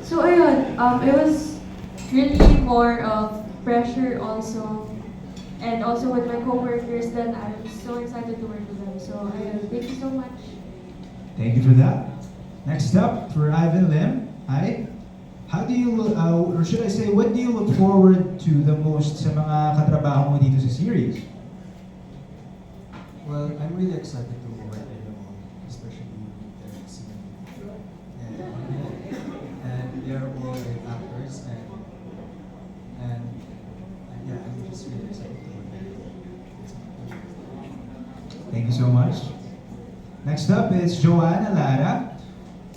So ayun, it was really more of pressure also, and also with my coworkers. Then I'm so excited to work with them. So ayun, thank you so much. Thank you for that. Next up, for Ivan Lim. Hi. How do you, or should I say, what do you look forward to the most sa mga katrabaho mo dito sa series? Well, I'm really excited to work with them all, especially Derek Sian. And they're all great actors, and yeah, I'm just really excited to work with them. Thank you so much. Next up is Joanna Lara.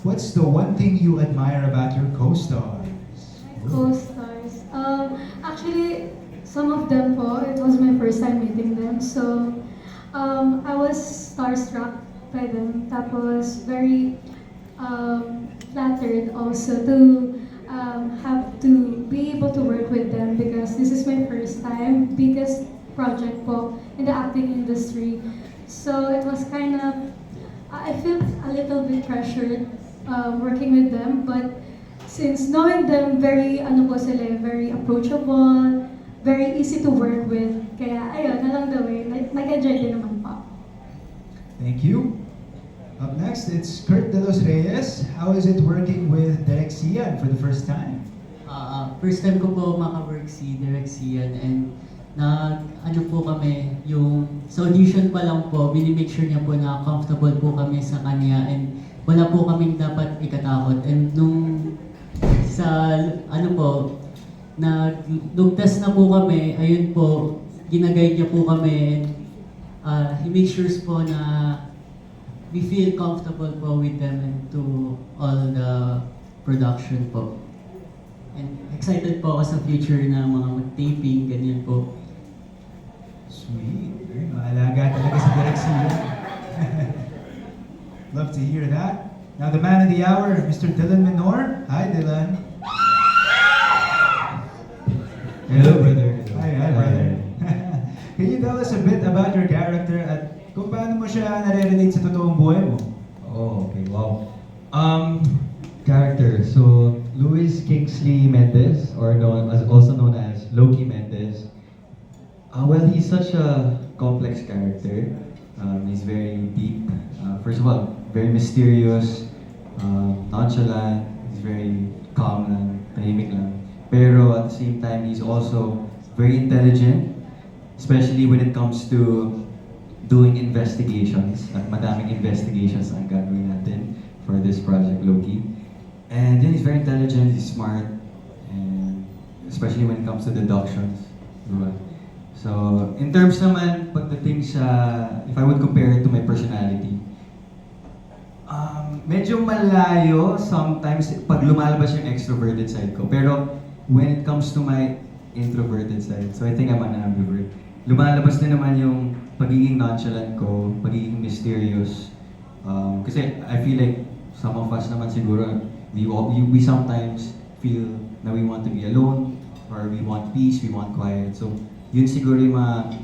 What's the one thing you admire about your co-stars? Co-stars. Actually, some of them po, it was my first time meeting them. So, I was starstruck by them. Tapos, very flattered also to have to be able to work with them because this is my first time, biggest project po in the acting industry. So, it was kind of, I feel a little bit pressured working with them, but since knowing them, very ano po sila, very approachable, very easy to work with. Kaya ayun, along the way, nag-enjoy din naman po. Thank you. Up next, it's Kurt De Los Reyes. How is it working with Derek Sian for the first time? First time ko po maka-work si Derek Sian, and ano po kami, yung sa audition pa lang po, make sure niya po na comfortable po kami sa kanya, and wala po kaming dapat ikatakot. And nung sa ano po, nung test na po kami, ayun po, ginaguide niya po kami, and he makes sure po na we feel comfortable po with them and to all the production po. And excited po ako sa future na mga mag-taping, ganyan po. Sweet. Maalaga talaga si Derek Sian. Love to hear that. Now the man of the hour, Mr. Dylan Menor. Hi, Dylan. Hello, brother. Hi, brother. Can you tell us a bit about your character at kung paano mo siya nare-relate sa totoong buhay mo? Oh, okay, wow. Character. So, Luis Kingsley Mendez, or also known as Loki Mendez. Well, he's such a complex character. He's very deep. First of all, very mysterious, nonchalant. He's very calm lang, tahimik lang. Pero at the same time, he's also very intelligent, especially when it comes to doing investigations. At madaming investigations ang gagawin natin for this project, Loki. And then he's very intelligent, he's smart, and especially when it comes to deductions. Diba? So, in terms naman, pagdating sa, if I would compare it to my personality, medyo malayo sometimes pag lumalabas yung extroverted side ko. Pero when it comes to my introverted side, so I think I'm an ambivert. Lumalabas din naman yung pagiging nonchalant ko, pagiging mysterious. Kasi I feel like some of us naman siguro, we sometimes feel na we want to be alone, or we want peace, we want quiet. So, yun siguro yung mga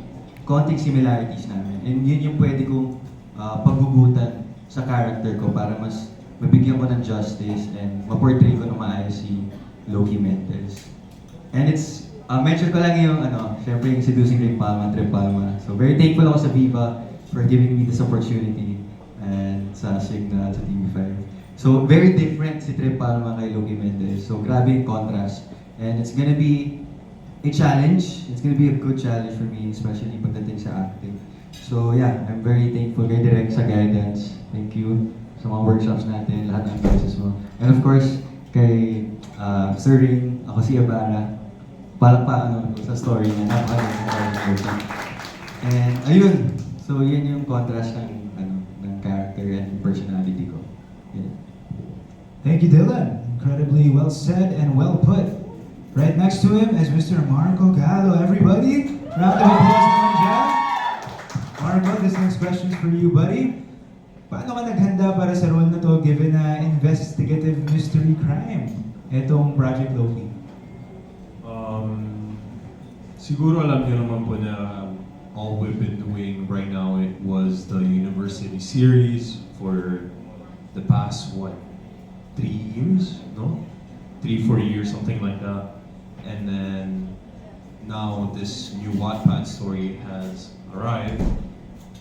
konting similarities namin. And yun yung pwede kong paghugutan sa character ko para mas mabigyan ko ng justice and ma-portray ko ng maayos si Loki Mendez. And it's, mention ko lang yung, syempre yung Seducing Trip Palma. So, very thankful ako sa Viva for giving me this opportunity and sa Signal, sa TV5. So, very different si Trip Palma kay Loki Mendez. So, grabe yung contrast. And it's gonna be a challenge. It's gonna be a good challenge for me, especially pagdating sa acting. So, yeah, I'm very thankful kay Direk sa guidance. Thank you sa mga workshops natin, lahat ng advices mo. And of course, kay Sir Ring, ako si Ibarra. Palakpakan sa story niya. Napakaganda. And ayun, so yun yung contrast ng character and personality ko. Yeah. Thank you, Dylan. Incredibly well said and well put. Right next to him is Mr. Marco Gallo. Everybody, round of applause naman dyan. Marco, this next question is for you, buddy. Paano ka naghanda para sa role na to given na investigative mystery crime? Etong Project Loki. Siguro alam niyo naman po na all we've been doing right now, it was the university series for the past, 3 years, no? 3, 4 years, something like that. And then now this new Wattpad story has arrived,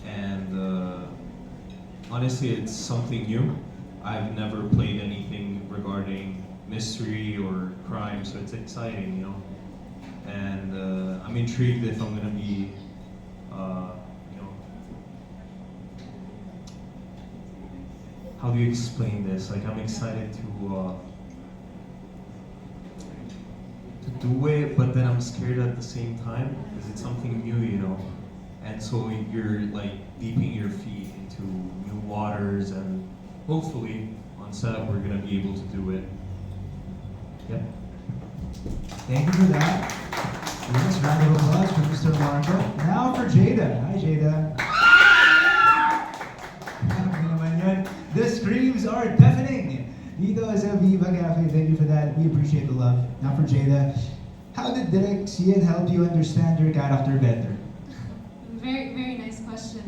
and honestly, it's something new. I've never played anything regarding mystery or crime, so it's exciting, you know. And I'm intrigued if I'm gonna be, you know, how do you explain this? Like, I'm excited to do it, but then I'm scared at the same time because it's something new, you know. And so you're like dipping your feet into new waters, and hopefully on set we're gonna be able to do it. Yep. Thank you for that. Yes, round of applause for Mr. Marco. Now for Jada. Hi, Jada. Grabe naman yun. The screams are deafening. Dito sa Viva Cafe, thank you for that. We appreciate the love. Now for Jada. How did Direk Cian help you understand your character better? Very, very nice question.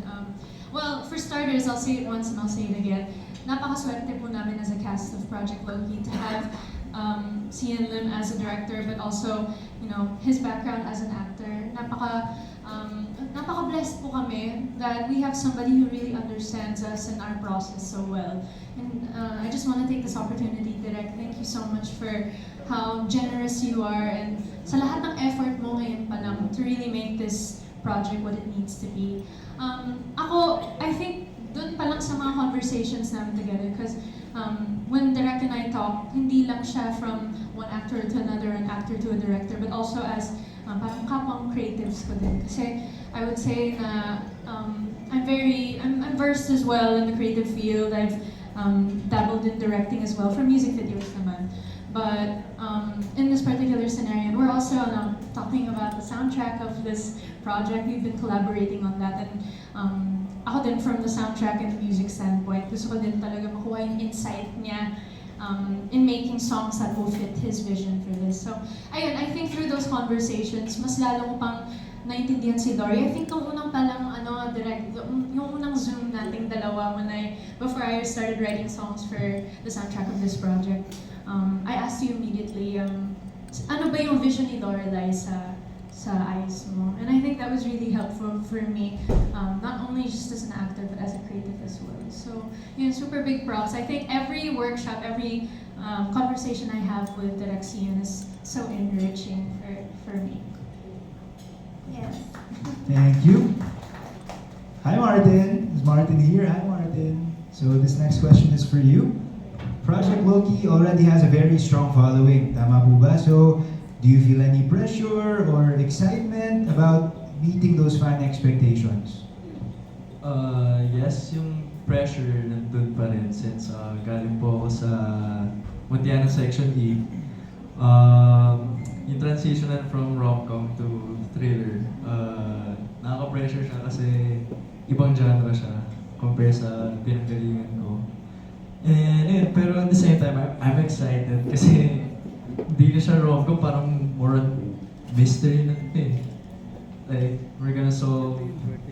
Well, for starters, I'll say it once and I'll say it again. Napakaswerte po namin as a cast of Project Loki to have Cian Lim as a director, but also, you know, his background as an actor. Napaka-blessed po kami that we have somebody who really understands us and our process so well. And I just want to take this opportunity, Direk. Thank you so much for how generous you are and sa lahat ng effort mo ngayon pa lang to really make this project what it needs to be. I think dun pa lang sa mga conversations namin together, because when Direk and I talk, hindi lang siya from one actor to another, an actor to a director, but also as parang kapwang creatives ko din. Kasi I would say na I'm versed as well in the creative field. I've dabbled in directing as well for music videos naman. But in this particular scenario, we're also talking about the soundtrack of this project. We've been collaborating on that, and ako din from the soundtrack and music standpoint, gusto ko din talaga makuha yung insight niya in making songs that will fit his vision for this. So, ayun, I think through those conversations, mas lalo ko pang naintindihan si Dory. I think nung unang palang, direct, yung unang Zoom nating dalawa before I started writing songs for the soundtrack of this project, I asked you immediately, ano ba yung vision ni Dorelai sa eyes mo? And I think that was really helpful for me, not only just as an actor, but as a creative as well. So, yun, super big props. I think every workshop, every conversation I have with Direk Cian is so enriching for me. Yes. Thank you. Hi, Martin. Is Martin here? Hi, Martin. So this next question is for you. Project Loki already has a very strong following. Tama po ba? So, do you feel any pressure or excitement about meeting those fan expectations? Yes, yung pressure nandun pa rin since galing po ako sa Montiana Section E. Yung transition from rom-com to thriller, nakaka-pressure siya kasi ibang genre siya compare sa pinanggalingan ko. And pero at the same time, I'm excited kasi hindi na siya rom-com, parang more on mystery na eh. Like, we're gonna solve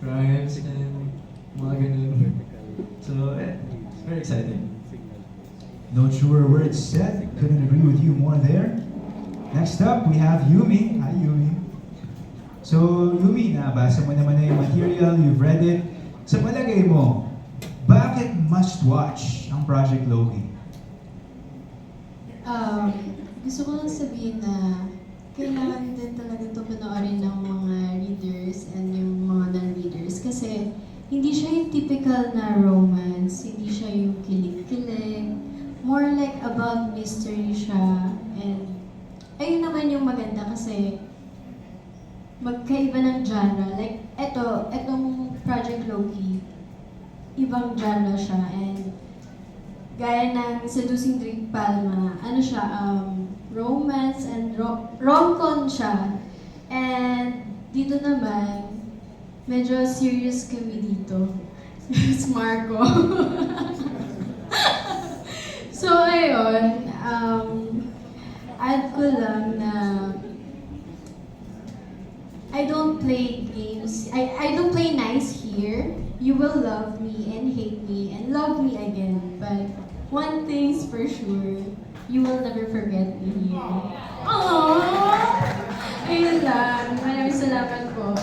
crimes and mga ganun. So, it's very exciting. No truer words said. Couldn't agree with you more there. Next up, we have Yumi. Hi, Yumi. So, Yumi, nabasa mo naman na yung material, you've read it. Sa palagay mo, bakit must-watch ang Project Loki? Gusto ko lang sabihin na kailangan din talaga ito panoorin ng mga readers and yung mga non-readers kasi hindi siya yung typical na romance, hindi siya yung kilig-kilig, more like about mystery siya, and ayun naman yung maganda kasi magkaiba ng genre. Like, etong Project Loki, ibang genre siya, and gaya ng Seducing Drake Palma, ano siya, romance and rom-com siya. And dito naman, medyo serious kami dito. It's Marco. So, ayun, add ko lang na I don't play games. I don't play nice here. You will love me and hate me and love me again. But one thing's for sure, you will never forget me here. Aww! Ayun lang. Maraming salamat po.